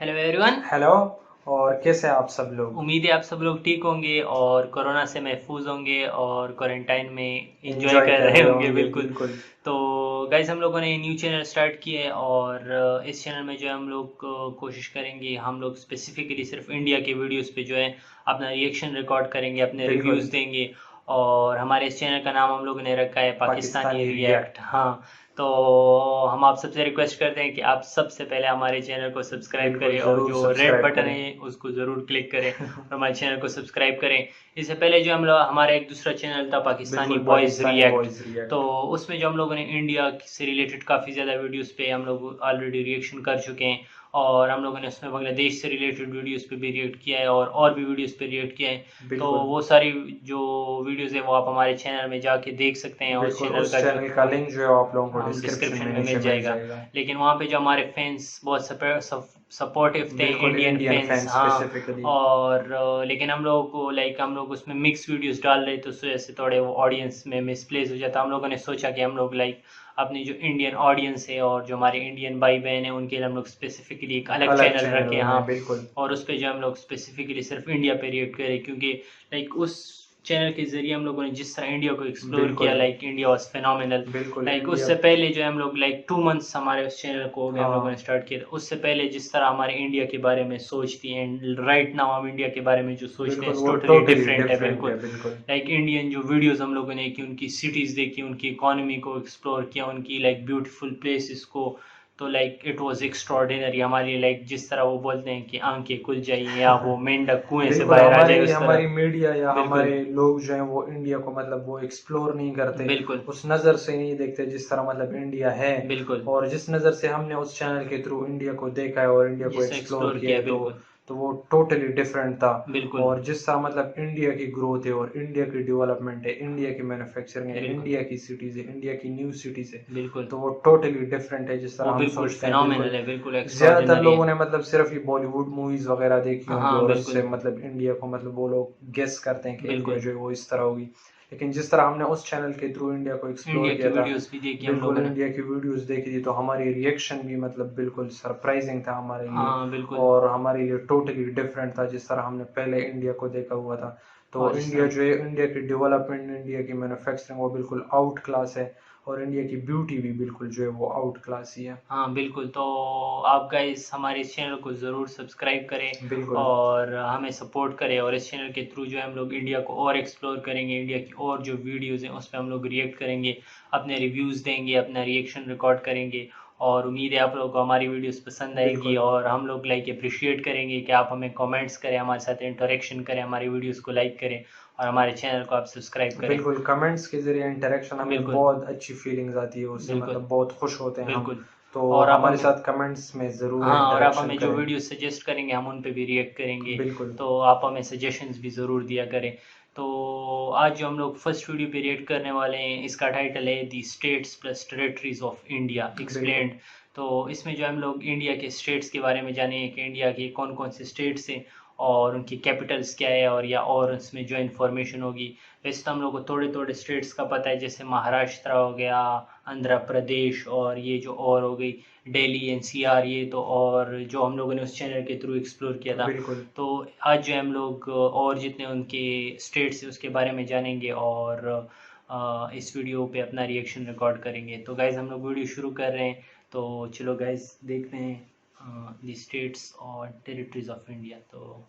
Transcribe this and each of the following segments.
Hello everyone. Hello. और कैसे हैं आप सब लोग? उम्मीद है आप सब लोग ठीक होंगे और कोरोना से महफूज होंगे और क्वारंटाइन में इंजॉय एंजॉय कर कर रहे रहे होंगे। होंगे बिल्कुल। बिल्कुल। तो गाइस हम लोगों ने न्यू चैनल स्टार्ट किया है और इस चैनल में जो है हम लोग कोशिश करेंगे, हम लोग स्पेसिफिकली सिर्फ इंडिया के वीडियोस पे जो है अपना रिएक्शन रिकॉर्ड करेंगे, अपने बिल्कुल। रिव्यूज़ देंगे। और हमारे इस चैनल का नाम हम लोगों ने रखा है पाकिस्तानी पाकिस्तानी रिएक्ट। रिएक्ट। हाँ। तो हम आप सबसे रिक्वेस्ट करते हैं कि आप सबसे पहले हमारे चैनल को सब्सक्राइब बिल्कुल करें और जरूर जो रेड सब्सक्राइब बटन करें। है उसको ज़रूर क्लिक करें और हमारे चैनल को सब्सक्राइब करें। इससे पहले जो हम लोग, हमारा एक दूसरा चैनल था पाकिस्तानी बिल्कुल बॉयज़ पाकिस्तानी रिएक्ट। बॉयज तो रिएक्ट। उसमें जो हम लोगों ने इंडिया से रिलेटेड काफ़ी ज़्यादा वीडियोस पे हम लोग ऑलरेडी रिएक्शन कर चुके हैं और हम लोगों ने उसमें बांग्लादेश से रिलेटेड वीडियोस पे भी रिएक्ट किया है और भी वीडियोस पे रिएक्ट किया है। तो बिल्कुल। वो सारी जो वीडियोस है वो आप हमारे चैनल में जाके देख सकते हैं और उस बिल्कुल चैनल उस का जो चैनल का लिंक जो है आप लोगों को हम डिस्क्रिप्शन डिस्क्रिप्शन में में मिल नीचे मिल जाएगा। जाएगा। लेकिन वहाँ पे जो हमारे फैंस बहुत सपोर्टिव थे, बिल्कुल इंडियन इंडियन फैंस। फैन हाँ। स्पेसिफिकली। और लेकिन हम लोगों को हम लोग उसमें मिक्स वीडियोस डाल रहे थे, उस वजह से थोड़े वो ऑडियंस में मिसप्लेस हो जाता। हम लोगों ने सोचा कि हम लोग अपनी जो इंडियन ऑडियंस है और जो हमारे इंडियन भाई बहन है उनके लिए हम लोग स्पेसिफिकली एक अलग अलग चैनल चैनल रखें। हाँ। बनाए बिल्कुल। और उस पे जो हम लोग स्पेसिफिकली सिर्फ इंडिया पे रिएक्ट करें, क्योंकि उस चैनल के जरिए हम लोगों ने जिस तरह इंडिया को एक्सप्लोर किया, बिल्कुल। India was phenomenal. बिल्कुल इंडिया। उससे पहले जो है हम लोग 2 मंथ्स हमारे उस चैनल को हो गए, हम लोगों ने हाँ। स्टार्ट किया था। उससे पहले जिस तरह हमारे इंडिया के बारे में सोचती हैं, राइट नाउ हम इंडिया के बारे में जो सोचते हैं बिल्कुल वो टोटली टोटली डिफरेंट है। डिफरेंट है बिल्कुल। बिल्कुल। इंडियन जो वीडियोस हम लोगों ने की, उनकी सिटीज़ देखी, उनकी इकोनॉमी को एक्सप्लोर किया, उनकी ब्यूटीफुल प्लेसेस को। तो इट वाज एक्स्ट्रॉर्डिनरी हमारे लिए, जिस तरह वो बोलते हैं कि आंखें खुल जाइए या वो मेंढक कुएं से बिल्कुल बाहर आ जाए, हमारी उस हमारी तरह। मीडिया या बिल्कुल। हमारे लोग जो हैं वो इंडिया को मतलब वो एक्सप्लोर नहीं करते। बिल्कुल। उस नज़र से नहीं देखते जिस तरह मतलब इंडिया है। बिल्कुल। और जिस नज़र से हमने उस चैनल के थ्रू इंडिया को देखा है और इंडिया को जिसे एक्सप्लोर एक्सप्लोर किया किया। है बिल्कुल। तो वो टोटली डिफरेंट था। बिल्कुल। और जिस तरह मतलब इंडिया की ग्रोथ है और इंडिया की डेवलपमेंट है, इंडिया की मैन्युफैक्चरिंग है, बिल्कुल। इंडिया की सिटीज़ है, इंडिया की न्यू सिटीज़ है, बिल्कुल। तो वो टोटली डिफरेंट है जिस तरह वो हम बिल्कुल सोचते हैं फिनोमिनल बिल्कुल। है, बिल्कुल ज्यादातर एक्स्ट्राऑर्डिनरी लोगों है। ने मतलब सिर्फ ये बॉलीवुड मूवीज वगैरह देखी होंगी हाँ। और उससे बिल्कुल। मतलब इंडिया को मतलब वो लोग गेस करते हैं कि इंडिया बिल्कुल। जो है वो इस तरह होगी। लेकिन जिस तरह हमने उस चैनल के थ्रू इंडिया को एक्सप्लोर इंडिया की किया था, वीडियोस भी देखी हम बिल्कुल लोगों ने। इंडिया की वीडियोस देखी थी, तो हमारी रिएक्शन भी मतलब बिल्कुल सरप्राइजिंग था हमारे लिए। हाँ। बिल्कुल। और हमारे लिए टोटली डिफरेंट था जिस तरह हमने पहले इंडिया को देखा हुआ था। तो और जिस इंडिया तरह। जो है, इंडिया की डेवलपमेंट, इंडिया की मैन्युफैक्चरिंग वो बिल्कुल आउट क्लास है। और इंडिया की ब्यूटी भी बिल्कुल जो है वो आउट क्लास ही है। हाँ। बिल्कुल। तो आप गाइस हमारे इस चैनल को ज़रूर सब्सक्राइब करें बिल्कुल। और हमें सपोर्ट करें। और इस चैनल के थ्रू जो है हम लोग इंडिया को और एक्सप्लोर करेंगे, इंडिया की और जो वीडियोज़ हैं उस पर हम लोग रिएक्ट करेंगे, अपने रिव्यूज़ देंगे, अपना रिएक्शन रिकॉर्ड करेंगे। और उम्मीद है आप लोगों को हमारी वीडियोस पसंद आएगी बिल्कुल। और हम लोग अप्रिशिएट करेंगे कि आप हमें कमेंट्स करें, हमारे साथ इंटरेक्शन करें, हमारी वीडियोस को लाइक करें और हमारे चैनल को आप सब्सक्राइब करें। बिल्कुल कमेंट्स के ज़रिए इंटरेक्शन हमें बिल्कुल। बहुत अच्छी फीलिंग्स आती है, उससे बिल्कुल। मतलब बहुत खुश होते हैं हम। बिल्कुल। तो और आप हमारे हमें साथ कमेंट्स में ज़रूर हाँ, और आप इंटरेक्शन हमें जो करें। वीडियो सजेस्ट करेंगे हम उन पे भी रिएक्ट करेंगे। बिल्कुल। तो आप हमें सजेशंस भी ज़रूर दिया करें। तो आज जो हम लोग फर्स्ट वीडियो पे रिएक्ट करने वाले हैं, इसका टाइटल है the states plus territories of India बिल्कुल। एक्सप्लेन्ड। तो इसमें जो हम लोग इंडिया के स्टेट्स के बारे में जानेंगे कि इंडिया के कौन कौन से स्टेट्स हैं और उनकी कैपिटल्स क्या है और उसमें जो इन्फॉर्मेशन होगी। वैसे तो हम लोग को थोड़े थोड़े स्टेट्स का पता है, जैसे महाराष्ट्र हो गया, आंध्र प्रदेश, और ये जो और हो गई दिल्ली एनसीआर, ये तो और जो हम लोगों ने उस चैनल के थ्रू एक्सप्लोर किया था। बिल्कुल। तो आज जो हम लोग और जितने उनके स्टेट्स हैं उसके बारे में जानेंगे और इस वीडियो पे अपना रिएक्शन रिकॉर्ड करेंगे। तो गाइज़ हम लोग वीडियो शुरू कर रहे हैं। तो चलो गाइज़ देखते हैं द स्टेट्स और टेरिटरीज ऑफ इंडिया। तो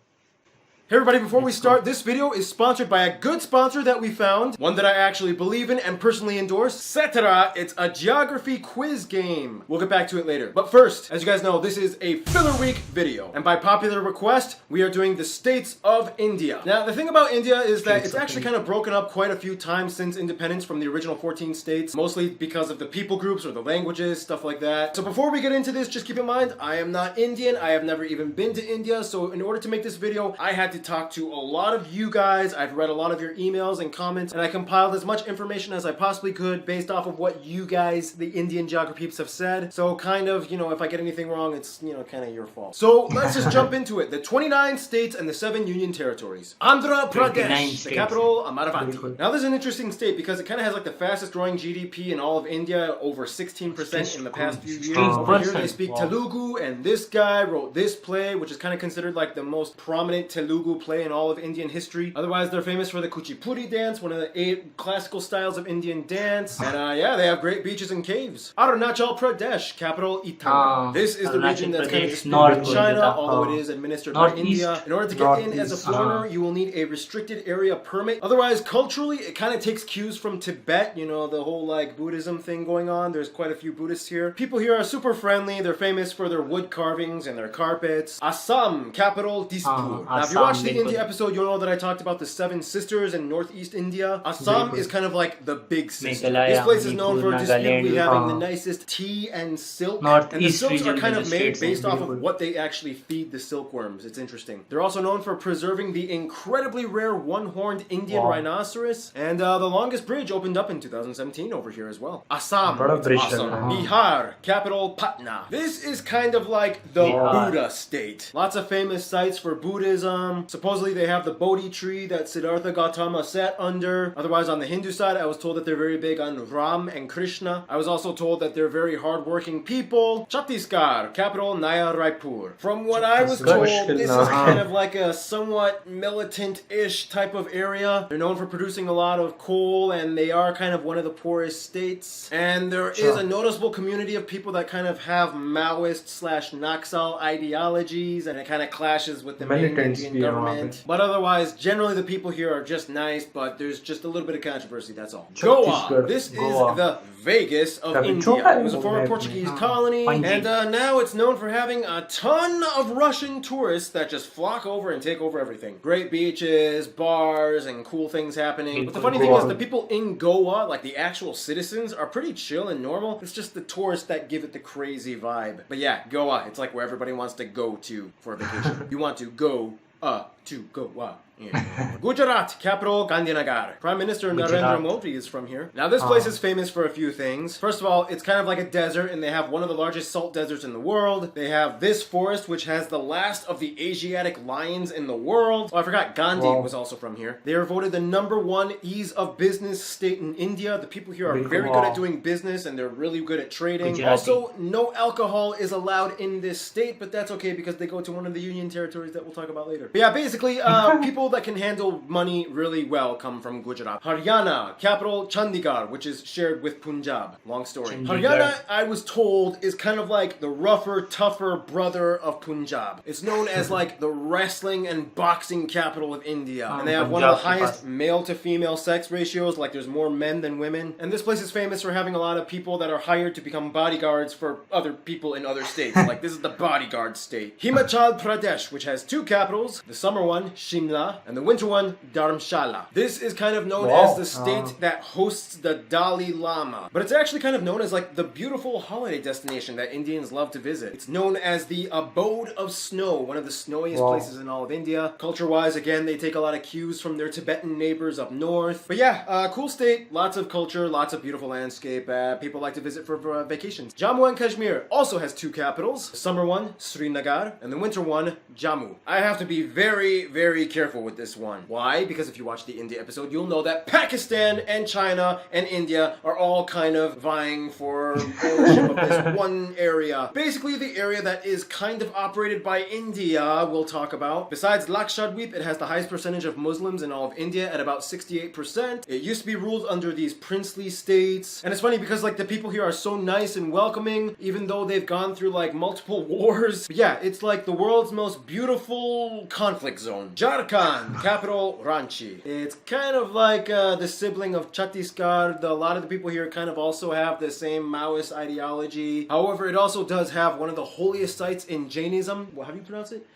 Hey everybody, before we let's go. start, this video is sponsored by a good sponsor that we found, one that I actually believe in and personally endorse, Cetera. It's a geography quiz game. We'll get back to it later. But first, as you guys know, this is a filler week video. And by popular request, we are doing the states of India. Now, the thing about India is that it's actually kind of broken up quite a few times since independence from the original 14 states, mostly because of the people groups or the languages, stuff like that. So before we get into this, just keep in mind, I am not Indian. I have never even been to India. So in order to make this video, I had to to talk to a lot of you guys. I've read a lot of your emails and comments, and I compiled as much information as I possibly could based off of what you guys, the Indian geography peeps, have said. So kind of, if I get anything wrong, it's, kind of your fault. So let's just jump into it. The 29 states and the 7 union territories. Andhra Pradesh, the capital, Amaravati. Now this is an interesting state because it kind of has like the fastest growing GDP in all of India, over 16% in the past few years. Over here they speak Telugu, and this guy wrote this play, which is kind of considered like the most prominent Telugu play in all of Indian history. Otherwise, they're famous for the Kuchipudi dance, one of the 8 classical styles of Indian dance. And yeah, they have great beaches and caves. Arunachal Pradesh, capital Itanagar. This is the region that's kind of disputed with China, although it is administered by India. In order to get in as a foreigner, you will need a restricted area permit. Otherwise, culturally, it kind of takes cues from Tibet, the whole like Buddhism thing going on. There's quite a few Buddhists here. People here are super friendly. They're famous for their wood carvings and their carpets. Assam, capital Dispur. Now, if you watch the India episode, you'll know that I talked about the 7 sisters in northeast India. Assam is kind of like the big sister. This place is known for disputedly having the nicest tea and silk. And the silks are kind of made based off of what they actually feed the silkworms. It's interesting. They're also known for preserving the incredibly rare one-horned Indian rhinoceros. And the longest bridge opened up in 2017 over here as well. Assam. Awesome. Bihar, capital Patna. This is kind of like the Buddha state. Lots of famous sites for Buddhism. Supposedly they have the Bodhi tree that Siddhartha Gautama sat under. Otherwise, on the Hindu side, I was told that they're very big on Ram and Krishna. I was also told that they're very hardworking people. Chhattisgarh, capital Naya Raipur. From what I was told, this is kind of like a somewhat militant-ish type of area. They're known for producing a lot of coal, and they are kind of one of the poorest states. And there is a noticeable community of people that kind of have Maoist/Naxal ideologies, and it kind of clashes with the main Indian government. But otherwise, generally the people here are just nice, but there's just a little bit of controversy, that's all. Goa. This is the Vegas of India. It was a former Portuguese colony, and now it's known for having a ton of Russian tourists that just flock over and take over everything. Great beaches, bars, and cool things happening. But the funny thing is, the people in Goa, like the actual citizens, are pretty chill and normal. It's just the tourists that give it the crazy vibe. But yeah, Goa, it's like where everybody wants to go to for a vacation. You want to go to Goa. Yeah. Gujarat, capital Gandhinagar. Prime Minister Narendra Modi is from here. Now this place is famous for a few things. First of all, it's kind of like a desert, and they have one of the largest salt deserts in the world. They have this forest, which has the last of the Asiatic lions in the world. Oh, I forgot, Gandhi was also from here. They are voted the #1 ease of business state in India. The people here are very good at doing business, and they're really good at trading. Also, no alcohol is allowed in this state, but that's okay because they go to one of the union territories that we'll talk about later. But yeah, basically, people that can handle money really well come from Gujarat. Haryana, capital Chandigarh, which is shared with Punjab. Long story. Haryana, I was told, is kind of like the rougher, tougher brother of Punjab. It's known as like the wrestling and boxing capital of India. And they have one of the highest male to female sex ratios, like there's more men than women. And this place is famous for having a lot of people that are hired to become bodyguards for other people in other states. Like this is the bodyguard state. Himachal Pradesh, which has 2 capitals, the summer one, Shimla, and the winter one, Dharamshala. This is kind of known as the state that hosts the Dalai Lama. But it's actually kind of known as like the beautiful holiday destination that Indians love to visit. It's known as the abode of snow, one of the snowiest places in all of India. Culture-wise, again, they take a lot of cues from their Tibetan neighbors up north. But yeah, cool state, lots of culture, lots of beautiful landscape. People like to visit for vacations. Jammu and Kashmir also has 2 capitals. The summer one, Srinagar, and the winter one, Jammu. I have to be very, very careful with this one. Why? Because if you watch the India episode, you'll know that Pakistan and China and India are all kind of vying for ownership of this one area. Basically, the area that is kind of operated by India, we'll talk about. Besides Lakshadweep, it has the highest percentage of Muslims in all of India at about 68%. It used to be ruled under these princely states. And it's funny because like the people here are so nice and welcoming, even though they've gone through like multiple wars. But yeah, it's like the world's most beautiful conflict zone. Jharkhand. Rajasthan, capital Ranchi. It's kind of like the sibling of Chhattisgarh. A lot of the people here kind of also have the same Maoist ideology. However, it also does have one of the holiest sites in Jainism. How do you pronounce it?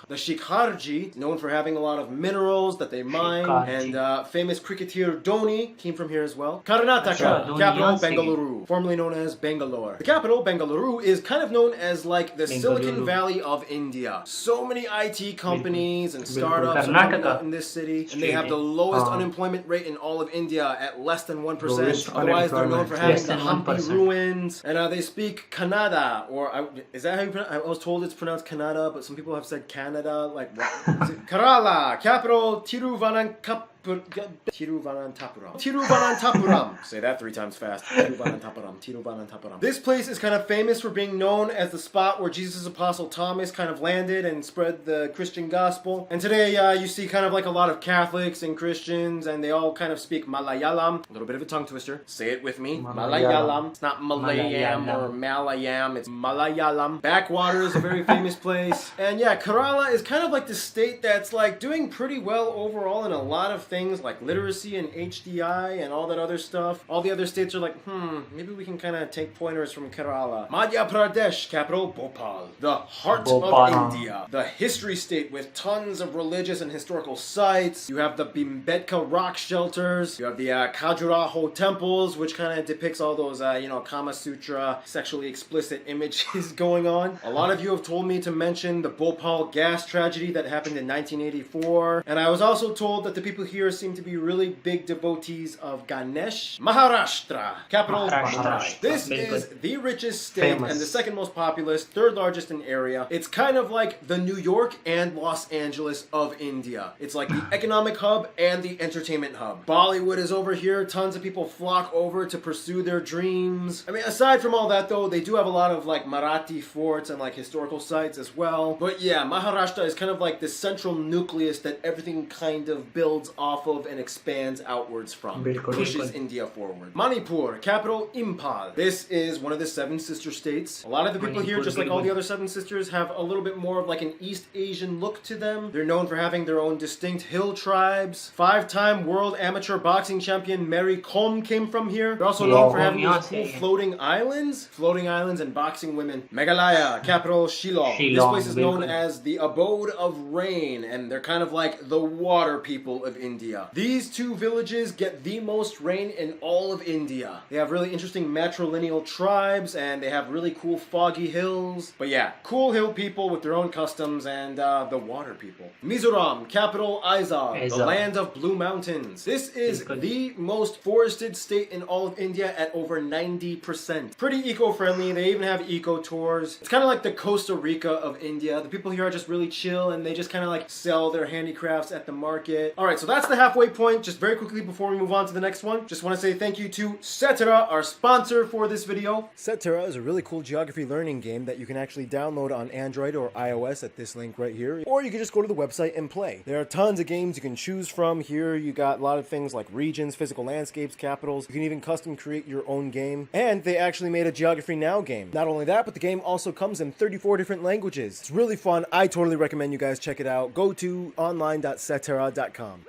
The Shikharji, known for having a lot of minerals that they mine, Shikharji. and famous cricketer Dhoni came from here as well. Karnataka, Dhoni capital यहाँ से ही। Bengaluru, formerly known as Bangalore. The capital, Bengaluru, is kind of known as like the Silicon Bengaluru. Valley of India. So many IT companies and Bilkul. startups are Karnataka. coming out in this city, and they have the Straight. lowest unemployment rate in all of India at less than 1%. Lowest Otherwise, they're known for having Less the than Hampi 1%. ruins, and they speak Kannada, or is that how you pronounce? I was told it's pronounced Kannada, but some people have said Canada. Like what? Is it? Kerala, capital Tiruvananthapuram. Say that 3 times fast. Tiruvananthapuram. This place is kind of famous for being known as the spot where Jesus' apostle Thomas kind of landed and spread the Christian gospel. And today you see kind of like a lot of Catholics and Christians, and they all kind of speak Malayalam. A little bit of a tongue twister. Say it with me. Malayalam. It's not Malayam or Malayam. It's Malayalam. Backwater is a very famous place. And yeah, Kerala is kind of like the state that's like doing pretty well overall in a lot of things like literacy and HDI and all that other stuff. All the other states are like, maybe we can kind of take pointers from Kerala. Madhya Pradesh, capital Bhopal, the heart Bhopal. of India, the history state with tons of religious and historical sites. You have the Bhimbetka rock shelters. You have the Khajuraho temples, which kind of depicts all those, Kama Sutra, sexually explicit images going on. A lot of you have told me to mention the Bhopal gas tragedy that happened in 1984, and I was also told that the people here seem to be really big devotees of Ganesh. Maharashtra, capital Mumbai. This is the richest state Famous. and the second most populous, third largest in area. It's kind of like the New York and Los Angeles of India. It's like the economic hub and the entertainment hub. Bollywood is over here. Tons of people flock over to pursue their dreams. I mean, aside from all that though, they do have a lot of like Marathi forts and like historical sites as well. But yeah, Maharashtra is kind of like the central nucleus that everything kind of builds off of and expands outwards from. Bilkul. Pushes India forward. Manipur, capital Imphal. This is one of the 7 sister states. A lot of the people here, Manipur, just like all Bilkul. the other 7 sisters, have a little bit more of like an East Asian look to them. They're known for having their own distinct hill tribes. 5-time world amateur boxing champion Mary Kom came from here. They're also known for having these cool floating islands and boxing women. Meghalaya, capital Shillong. This Shillong, place is known Bilkul. as the abode of rain, and they're kind of like the water people of India. These 2 villages get the most rain in all of India. They have really interesting matrilineal tribes, and they have really cool foggy hills. But yeah, cool hill people with their own customs, and the water people. Mizoram, capital Aizawl, the Aizawl. land of blue mountains. This is Bilkul. the most forested state in all of India at over 90%. Pretty eco-friendly. They even have eco tours. It's kind of like the Costa Rica of India. The people here are just really chill, and they just kind of like sell their handicrafts at the market. All right, so that's the halfway point. Just very quickly before we move on to the next one, just want to say thank you to Cetera, our sponsor for this video. Cetera is a really cool geography learning game that you can actually download on Android or iOS at this link right here, or you can just go to the website and play. There are tons of games you can choose from. Here you got a lot of things like regions, physical landscapes, capitals. You can even custom create your own game, and they actually made a Geography Now game. Not only that, but the game also comes in 34 different languages. It's really fun. I totally recommend you guys check it out. Go to online.cetera.com.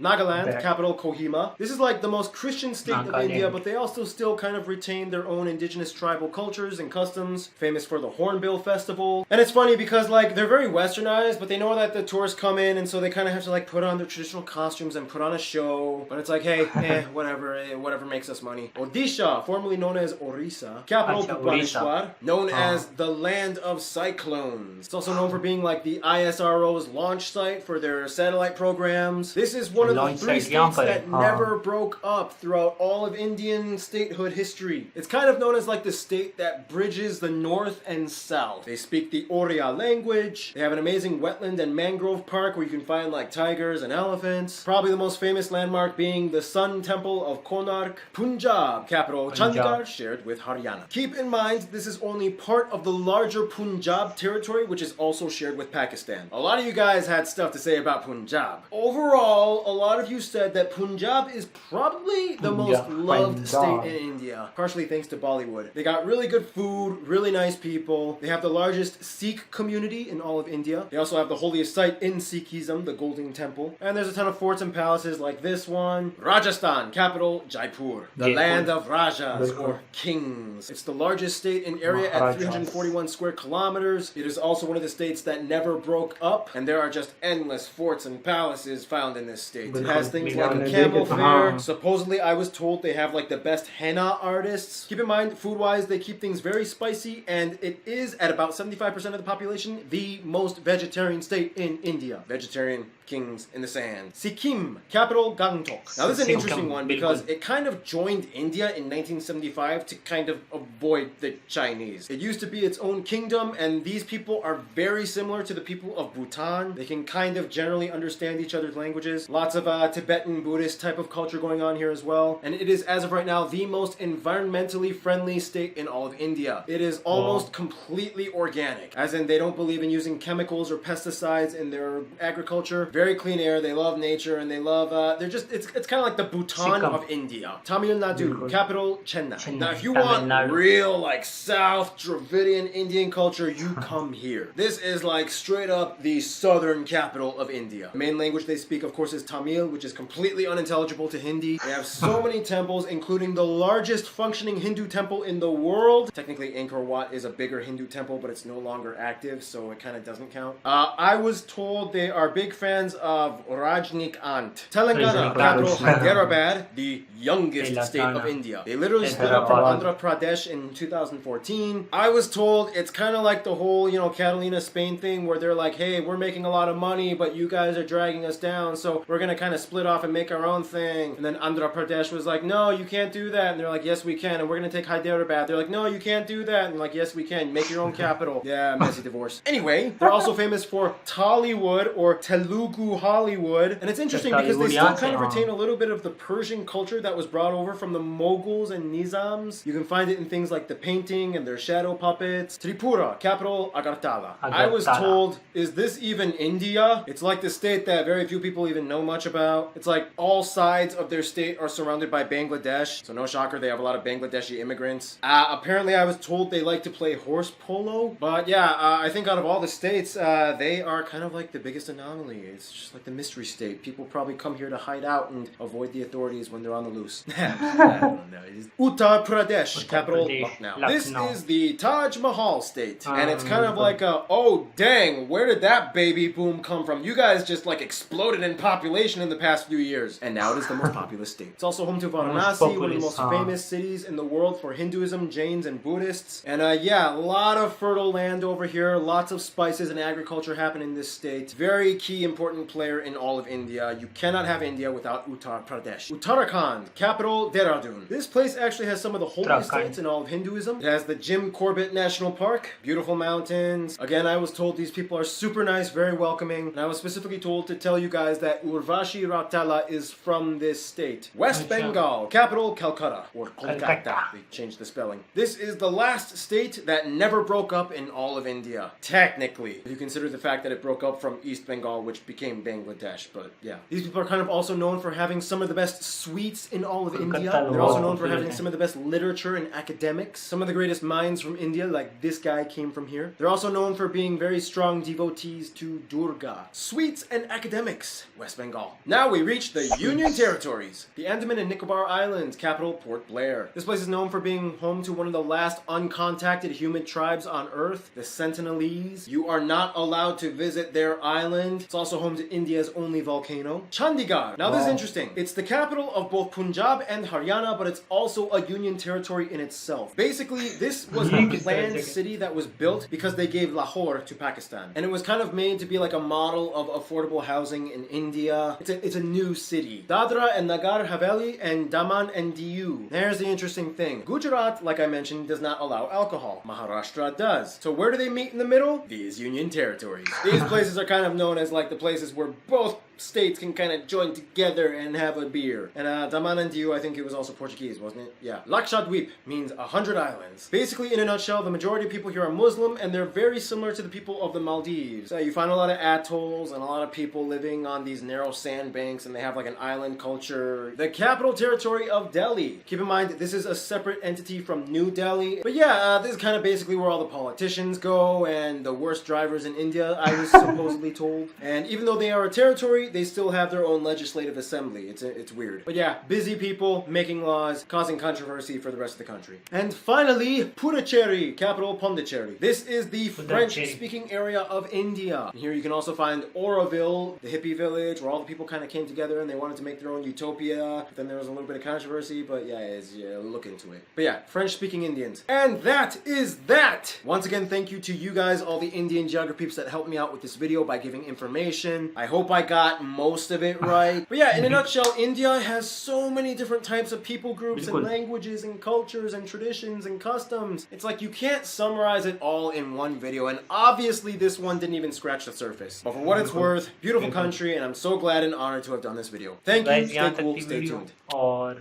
Nagaland, Back. capital Kohima. This is like the most Christian state of Nagaland. India, but they also still kind of retain their own indigenous tribal cultures and customs, famous for the Hornbill Festival. And it's funny because like they're very westernized, but they know that the tourists come in, and so they kind of have to like put on their traditional costumes and put on a show. But it's like, hey, whatever makes us money. Odisha, formerly known as Orissa, capital Acha, Bhubaneswar, known as the land of cyclones. It's also known for being like the ISRO's launch site for their satellite programs. This is one of the Launch 3 site यहाँ states पर है। that never broke up throughout all of Indian statehood history. It's kind of known as like the state that bridges the north and south. They speak the Oriya language. They have an amazing wetland and mangrove park where you can find like tigers and elephants. Probably the most famous landmark being the Sun Temple of Konark. Punjab, capital Punjab. Chandigarh, shared with Haryana. Keep in mind, this is only part of the larger Punjab territory, which is also shared with Pakistan. A lot of you guys had stuff to say about Punjab. Overall, a lot of you said that Punjab is probably the most loved state in India, partially thanks to Bollywood. They got really good food, really nice people. They have the largest Sikh community in all of India. They also have the holiest site in Sikhism, the Golden Temple. And there's a ton of forts and palaces like this one. Rajasthan, capital Jaipur, the land of Rajas or kings. It's the largest state in area at 341 square kilometers. It is also one of the states that never broke up, and there are just endless forts and palaces found in this state. It has things like a camel fair. Supposedly, I was told they have like the best henna artists. Keep in mind, food-wise, they keep things very spicy, and it is, at about 75% of the population, the most vegetarian state in India. Vegetarian kings in the sand. Sikkim, capital Gangtok. Now this is an interesting one because it kind of joined India in 1975 to kind of avoid the Chinese. It used to be its own kingdom, and these people are very similar to the people of Bhutan. They can kind of generally understand each other's languages. Lots of Tibetan Buddhist type of culture going on here as well. And it is, as of right now, the most environmentally friendly state in all of India. It is almost completely organic, as in they don't believe in using chemicals or pesticides in their agriculture. Very clean air, they love nature, and they love, it's kind of like the Bhutan of India. Tamil Nadu, capital Chennai. Now if you want real, like, South Dravidian Indian culture, you come here. This is like straight up the southern capital of India. The main language they speak, of course, is Tamil, which is completely unintelligible to Hindi. They have so many temples, including the largest functioning Hindu temple in the world. Technically, Angkor Wat is a bigger Hindu temple, but it's no longer active, so it kind of doesn't count. I was told they are big fans of Rajnikant. Telangana, capital Hyderabad, the youngest state of India. They literally split up from Andhra Pradesh in 2014. I was told it's kind of like the whole, Catalina, Spain thing where they're like, hey, we're making a lot of money, but you guys are dragging us down, so we're gonna kind of split off and make our own thing. And then Andhra Pradesh was like, no, you can't do that. And they're like, yes, we can, and we're gonna take Hyderabad. They're like, no, you can't do that. And like, yes, we can. Make your own capital. Yeah, messy divorce. Anyway, they're also famous for Tollywood or Telugu Hollywood. And it's interesting because they still kind of retain a little bit of the Persian culture that was brought over from the Mughals and Nizams. You can find it in things like the painting and their shadow puppets. Tripura, capital Agartala. I was told, is this even India? It's like the state that very few people even know much about. It's like all sides of their state are surrounded by Bangladesh. So no shocker, they have a lot of Bangladeshi immigrants. Apparently I was told they like to play horse polo. But yeah, I think out of all the states, they are kind of like the biggest anomaly. It's just like the mystery state. People probably come here to hide out and avoid the authorities when they're on the loose. I don't know. Uttar Pradesh, capital Lucknow. This is the Taj Mahal state. And it's kind of like a, oh dang, where did that baby boom come from? You guys just like exploded in population in the past few years. And now it is the most populous state. It's also home to Varanasi, one of the most famous cities in the world for Hinduism, Jains, and Buddhists. And yeah, a lot of fertile land over here. Lots of spices and agriculture happen in this state. Very key, important player in all of India. You cannot have India without Uttar Pradesh. Uttarakhand, capital Dehradun. This place actually has some of the holiest sites in all of Hinduism. It has the Jim Corbett National Park, beautiful mountains. Again, I was told these people are super nice, very welcoming, and I was specifically told to tell you guys that Urvashi Rautela is from this state. West Bengal, capital Calcutta, or Kolkata. They changed the spelling. This is the last state that never broke up in all of India. Technically, if you consider the fact that it broke up from East Bengal, which became Bangladesh, but yeah. These people are kind of also known for having some of the best sweets in all of India. They're also known for having some of the best literature and academics. Some of the greatest minds from India, like this guy, came from here. They're also known for being very strong devotees to Durga. Sweets and academics, West Bengal. Now we reach the Union Territories. The Andaman and Nicobar Islands, capital Port Blair. This place is known for being home to one of the last uncontacted human tribes on Earth, the Sentinelese. You are not allowed to visit their island. It's also home to India's only volcano. Chandigarh. Now this is interesting. It's the capital of both Punjab and Haryana, but it's also a union territory in itself. Basically, this was a planned city that was built because they gave Lahore to Pakistan. And it was kind of made to be like a model of affordable housing in India. It's a new city. Dadra and Nagar Haveli and Daman and Diu. There's the interesting thing. Gujarat, like I mentioned, does not allow alcohol. Maharashtra does. So where do they meet in the middle? These union territories. These places are kind of known as like the places where both states can kind of join together and have a beer. And Daman and Diu, I think it was also Portuguese, wasn't it? Yeah. Lakshadweep means 100 islands. Basically, in a nutshell, the majority of people here are Muslim, and they're very similar to the people of the Maldives. You find a lot of atolls and a lot of people living on these narrow sandbanks and they have like an island culture. The capital territory of Delhi. Keep in mind, this is a separate entity from New Delhi. But yeah, this is kind of basically where all the politicians go and the worst drivers in India, I was supposedly told. And even though they are a territory, they still have their own legislative assembly. It's weird. But yeah, busy people making laws, causing controversy for the rest of the country. And finally, Puducherry, capital Pondicherry. This is the French-speaking area of India. And here you can also find Auroville, the hippie village, where all the people kind of came together and they wanted to make their own utopia. Then there was a little bit of controversy, but yeah, look into it. But yeah, French-speaking Indians. And that is that! Once again, thank you to you guys, all the Indian geography peeps that helped me out with this video by giving information. I hope I got most of it right. But yeah, in a nutshell, India has so many different types of people groups and languages and cultures and traditions and customs. It's like you can't summarize it all in one video, and obviously this one didn't even scratch the surface. But for what it's worth, beautiful country, and I'm so glad and honored to have done this video. Thank you, stay cool, stay tuned. और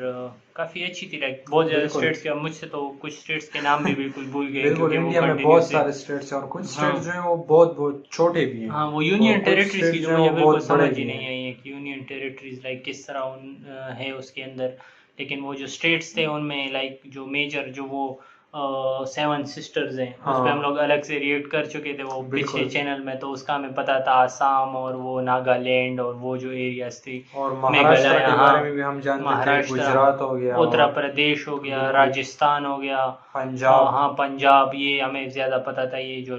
काफी अच्छी थी, like बहुत ज्यादा states के, मुझसे तो कुछ स्टेट्स के नाम भी बिल्कुल भूल गए। बिल्कुल, इंडिया में बहुत सारे स्टेट्स हैं और कुछ स्टेट्स जो हैं वो बहुत छोटे भी हैं। हाँ, वो यूनियन टेरिटरीज की जो मुझे बिल्कुल समझ ही नहीं आई है कि यूनियन टेरिटरीज लाइक किस तरह है उसके अंदर। लेकिन वो जो स्टेट्स थे उनमें लाइक जो मेजर जो वो 7 सिस्टर्स हैं, उस पे हम लोग अलग से रिएक्ट कर चुके थे वो पिछले चैनल में, तो उसका हमें पता था आसाम और वो नागालैंड और वो जो एरियाज थी, और महाराष्ट्र के बारे में भी हम जानते थे, गुजरात हो गया, उत्तर प्रदेश हो गया, राजस्थान हो गया, पंजाब, हाँ पंजाब, ये हमें ज्यादा पता था ये जो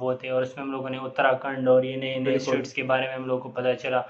वो थे। और इसमें हम लोगों ने उत्तराखंड और ये नए स्टेट्स के बारे में हम लोग को पता चला।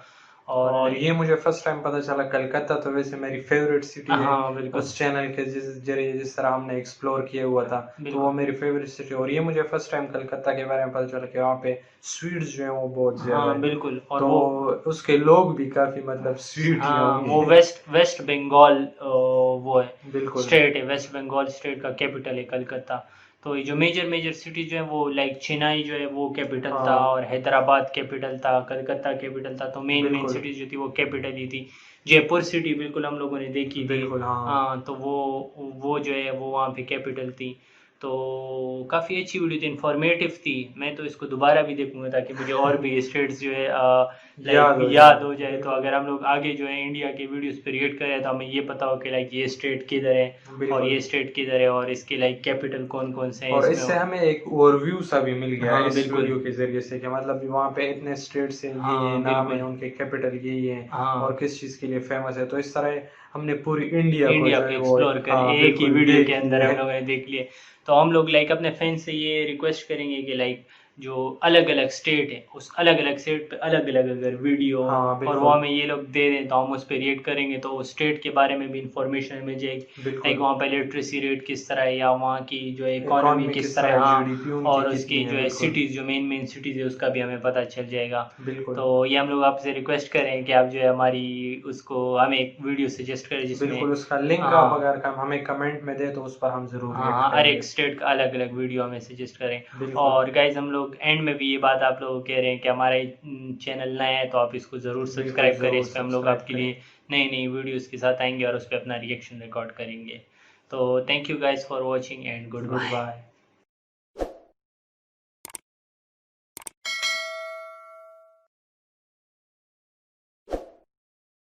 और ये मुझे फर्स्ट टाइम पता चला कलकत्ता तो वैसे मेरी फेवरेट सिटी है, उस चैनल के जिस तरह हमने एक्सप्लोर किया हुआ था, तो वो मेरी फेवरेट सिटी। और ये मुझे फर्स्ट टाइम कलकत्ता के बारे में पता चला कि वहाँ पे स्वीट्स जो है वो बहुत ज्यादा है। बिल्कुल, और तो उसके लोग भी काफी मतलब स्वीट हैं। वो वेस्ट बंगाल वो है, बिल्कुल स्टेट है, वेस्ट बंगाल स्टेट का कैपिटल है कलकत्ता। तो ये जो मेजर सिटीज जो है वो लाइक चेन्नई जो है वो कैपिटल था, और हैदराबाद कैपिटल था, कलकत्ता कैपिटल था। तो मेन सिटीज जो थी वो कैपिटल ही थी। जयपुर सिटी बिल्कुल हम लोगों ने देखी थी, हाँ, तो वो जो है वो वहाँ पे कैपिटल थी। तो काफ़ी अच्छी वीडियो थी, इन्फॉर्मेटिव थी। मैं तो इसको दोबारा भी देखूंगा ताकि मुझे और भी स्टेट्स जो है याद हो जाए। तो अगर हम लोग आगे जो है इंडिया के वीडियोस पे रिएक्ट करें तो हमें ये पता हो कि लाइक ये स्टेट किधर है और ये स्टेट किधर है और इसके लाइक कैपिटल कौन कौन से हैं। और इससे हमें एक ओवरव्यू सा भी मिल गया इस वीडियो के जरिए से कि मतलब वहाँ पे इतने स्टेट्स हैं, ये नाम है, उनके कैपिटल यही है और किस चीज़ के लिए फेमस है। तो इस तरह हमने पूरी इंडिया को एक्सप्लोर कर एक ही वीडियो के अंदर हम लोगों ने देख लिए। तो हम लोग लाइक अपने फैंस से ये रिक्वेस्ट करेंगे कि लाइक जो अलग अलग स्टेट है उस अलग अलग स्टेट पे अलग अलग अगर वीडियो और वो हमें ये लोग दे दें तो हम उस पर रिएक्ट करेंगे, तो उस स्टेट के बारे में भी इंफॉर्मेशन मिल जाएगी, लाइक वहाँ पे लिटरेसी रेट किस तरह है या वहाँ की जो इकोनॉमी किस तरह है, हाँ, और उसकी जो है सिटीज जो मेन सिटीज है उसका भी हमें पता चल जाएगा। तो ये हम लोग आपसे रिक्वेस्ट करें कि आप जो है हमारी उसको हमें एक वीडियो सजेस्ट करें जिसमें उसका लिंक आप अगर हमें कमेंट में दे तो उस पर हम जरूर हर एक स्टेट का अलग अलग वीडियो हमें सजेस्ट करें। और गाइज हम लोग एंड में भी ये बात आप लोग कह रहे हैं कि हमारा चैनल नया है तो आप इसको जरूर सब्सक्राइब करें। इस पे हम लोग आपके लिए नई वीडियोस के साथ आएंगे और उस पर अपना रिएक्शन रिकॉर्ड करेंगे। तो thank you guys for watching and good bye.